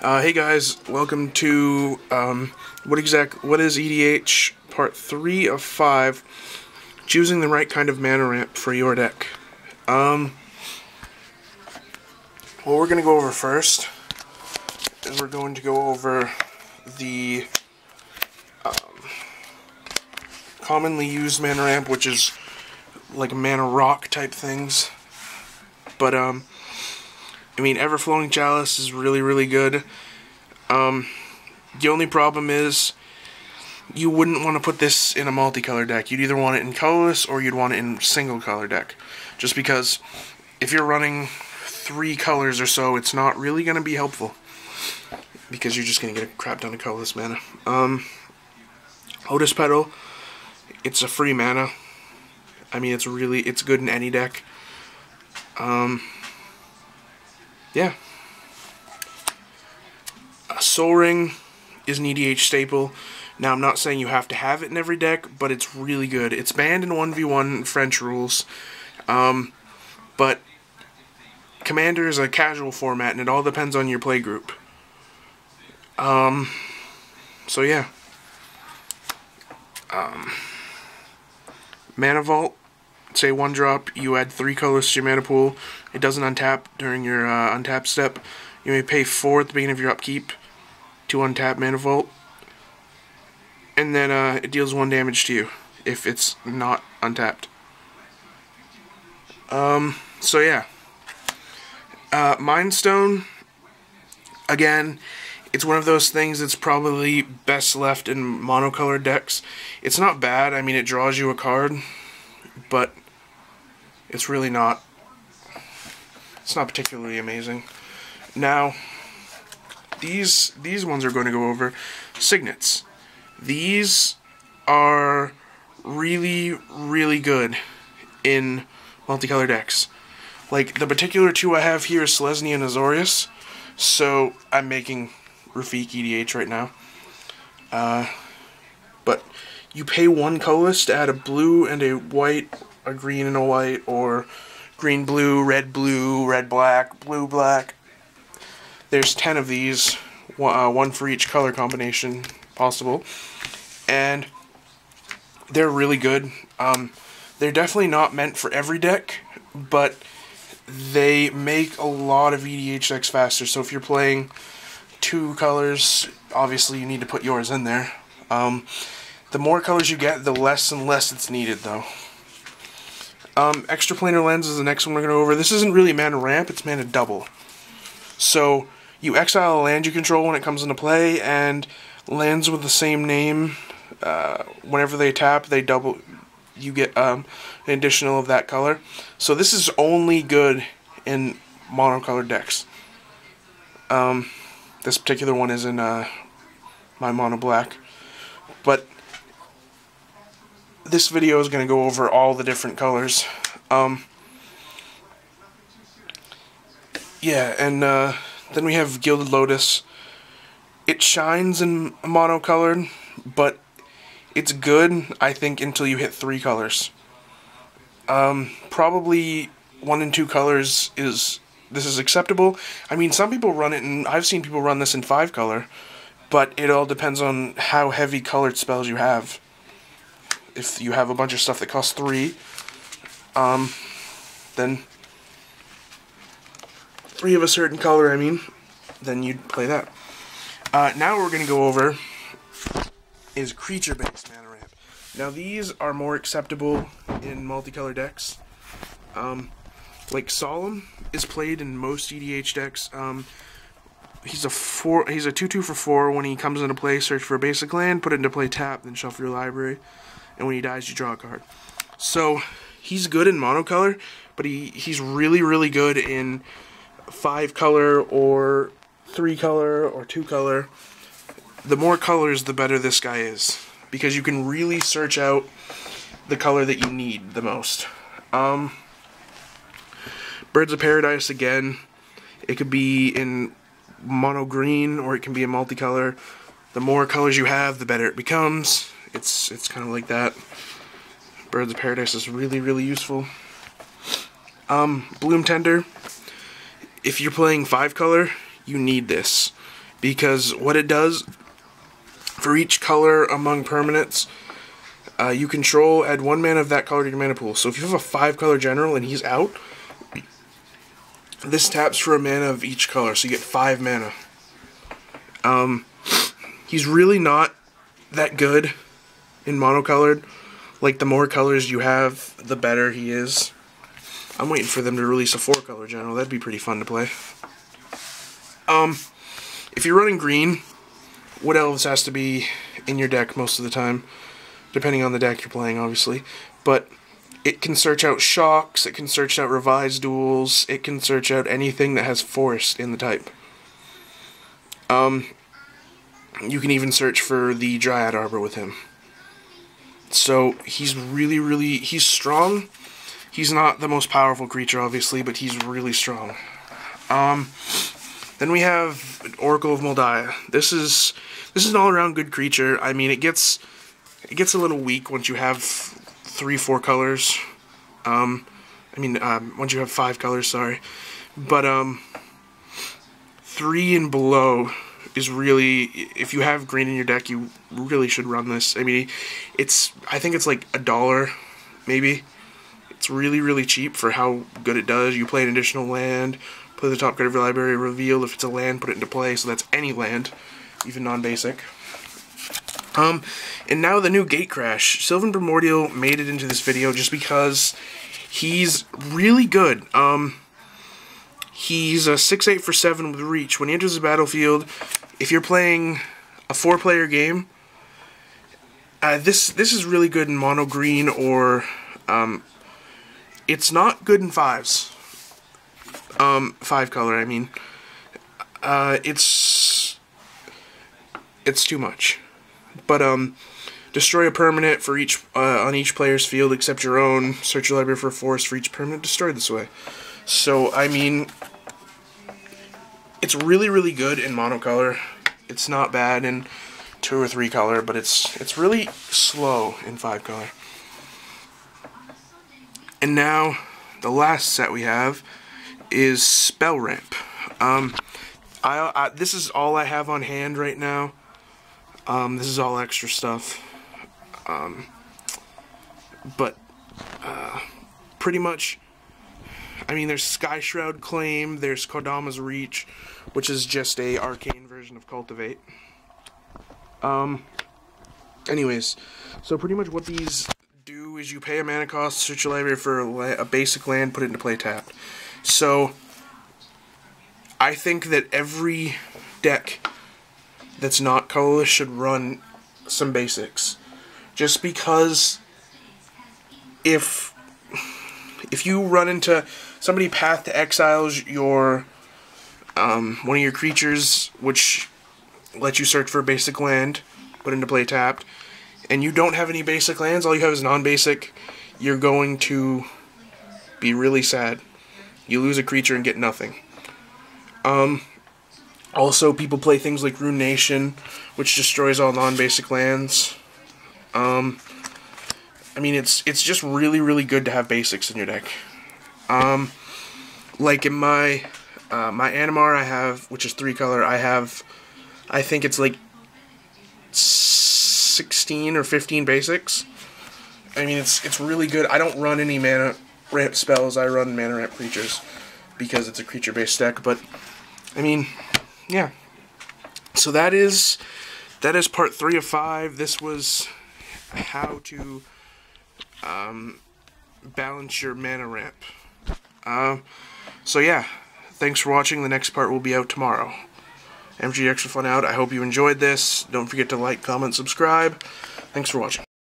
Hey guys, welcome to what is EDH Part 3 of 5, choosing the right kind of mana ramp for your deck. What we're going to go over first is we're going to go over the commonly used mana ramp, which is like mana rock type things. But I mean, Everflowing Chalice is really good. The only problem is you wouldn't want to put this in a multicolor deck. You'd either want it in colorless or you'd want it in single color deck. Just because if you're running 3 colors or so, it's not really going to be helpful. Because you're just going to get a crap ton of colorless mana. Lotus Petal, it's a free mana. I mean, it's good in any deck. Yeah. Soul Ring is an EDH staple. Now, I'm not saying you have to have it in every deck, but it's really good. It's banned in 1v1 French rules. But Commander is a casual format, and it all depends on your play group. So yeah. Mana Vault. Say 1 drop, you add 3 colors to your mana pool. It doesn't untap during your untap step. You may pay 4 at the beginning of your upkeep to untap Mana Vault. And then it deals 1 damage to you if it's not untapped. So yeah. Mind Stone, again, it's one of those things that's probably best left in monocolored decks. It's not bad, I mean it draws you a card, but it's really not. It's not particularly amazing. Now, these ones are going to go over. Signets. These are really good in multicolor decks. Like, the particular 2 I have here is Selesnya and Azorius, so I'm making Rafik EDH right now. But you pay 1 colorless to add a blue and a white, a green and a white, or green blue, red black, blue black. There's 10 of these, 1 for each color combination possible, and they're really good. They're definitely not meant for every deck, but they make a lot of EDH decks faster. So if you're playing 2 colors, obviously you need to put yours in there. The more colors you get, the less and less it's needed, though. Extraplanar Lens is the next one we're going to go over. This isn't really mana ramp, it's mana double. So, you exile a land you control when it comes into play, and lands with the same name, whenever they tap, they double. You get an additional of that color. So this is only good in monocolored decks. This particular one is in my mono black. But this video is going to go over all the different colors. Yeah, and then we have Gilded Lotus. It shines in monocolored, but it's good, I think, until you hit 3 colors. Probably 1 and 2 colors is acceptable. I mean, some people run it, and I've seen people run this in 5 color, but it all depends on how heavy colored spells you have. If you have a bunch of stuff that costs 3, then 3 of a certain color, then you'd play that. Now what we're going to go over is creature-based mana ramp. Now these are more acceptable in multicolor decks. Like Solemn is played in most EDH decks. He's a 2/2 for 4. When he comes into play, search for a basic land, put it into play, tap, then shuffle your library, and when he dies, you draw a card. So he's good in monocolor, but he's really good in 5 color or 3 color or 2 color. The more colors, the better this guy is, because you can really search out the color that you need the most. Birds of Paradise, again, it could be in mono green or it can be in multicolor. The more colors you have, the better it becomes. It's kind of like that. Birds of Paradise is really useful. Bloom Tender, if you're playing 5 color, you need this. because what it does, for each color among permanents, you control, add 1 mana of that color to your mana pool. So if you have a 5-color general and he's out, this taps for a mana of each color, so you get 5 mana. He's really not that good in monocolored. Like, the more colors you have, the better he is. I'm waiting for them to release a 4-color general. That'd be pretty fun to play. If you're running green, Wood Elves has to be in your deck most of the time, depending on the deck you're playing, obviously. But it can search out Shocks, it can search out Revised Duels, it can search out anything that has Forest in the type. You can even search for the Dryad Arbor with him. So he's he's strong. He's not the most powerful creature, obviously, but he's really strong. Then we have Oracle of Moldiah. This is an all-around good creature. I mean, it gets a little weak once you have 3-4 colors. Once you have 5 colors, sorry. But 3 and below is really, if you have green in your deck, you really should run this. I mean, I think it's like $1, maybe. It's really cheap for how good it does. You play an additional land, play the top card of your library, reveal. If it's a land, put it into play, so that's any land, even non-basic. And now the new Gatecrash. Sylvan Primordial made it into this video just because he's really good. He's a 6/8 for 7 with reach. When he enters the battlefield, if you're playing a 4-player game, this is really good in mono green, or it's not good in 5s. 5-color, I mean. It's too much. But destroy a permanent for each on each player's field except your own. Search your library for a forest for each permanent destroyed this way. So I mean, it's really good in monocolor. It's not bad in 2 or 3 color, but it's really slow in 5-color. And now the last set we have is Spell Ramp. This is all I have on hand right now. This is all extra stuff. Pretty much, I mean, there's Sky Shroud Claim, there's Kodama's Reach, which is just a arcane version of Cultivate. Anyways, so pretty much what these do is you pay a mana cost, search your library for a basic land, put it into play tapped. So, I think that every deck that's not colorless should run some basics. Just because if you run into somebody Path to Exiles your one of your creatures, which lets you search for a basic land, put into play tapped, and you don't have any basic lands, all you have is non-basic, you're going to be really sad. You lose a creature and get nothing. Also, people play things like Rune Nation, which destroys all non-basic lands. I mean, it's just really good to have basics in your deck. Like in my Animar I have, which is 3-color, I think it's like 16 or 15 basics. I mean, it's really good. I don't run any mana ramp spells, I run mana ramp creatures, because it's a creature-based deck, but, I mean, yeah. So that is part 3 of 5. This was how to balance your mana ramp. So yeah, thanks for watching. The next part will be out tomorrow. MG Extra Fun out. I hope you enjoyed this. Don't forget to like, comment, subscribe. Thanks for watching.